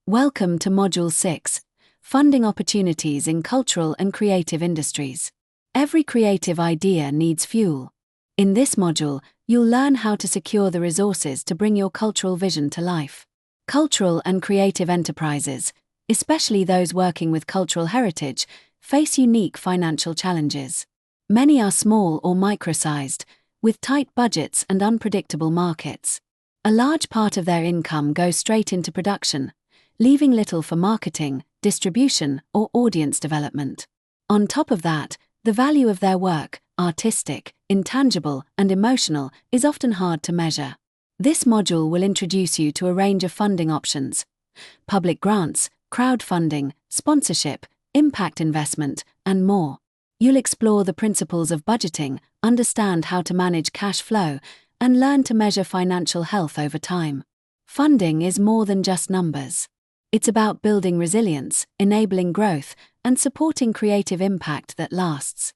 Welcome to Module 6, Funding Opportunities in Cultural and Creative Industries. Every creative idea needs fuel. In this module, you'll learn how to secure the resources to bring your cultural vision to life. Cultural and creative enterprises, especially those working with cultural heritage, face unique financial challenges. Many are small or micro-sized, with tight budgets and unpredictable markets. A large part of their income goes straight into production, leaving little for marketing, distribution, or audience development. On top of that, the value of their work, artistic, intangible, and emotional, is often hard to measure. This module will introduce you to a range of funding options: public grants, crowdfunding, sponsorship, impact investment, and more. You'll explore the principles of budgeting, understand how to manage cash flow, and learn to measure financial health over time. Funding is more than just numbers. It's about building resilience, enabling growth, and supporting creative impact that lasts.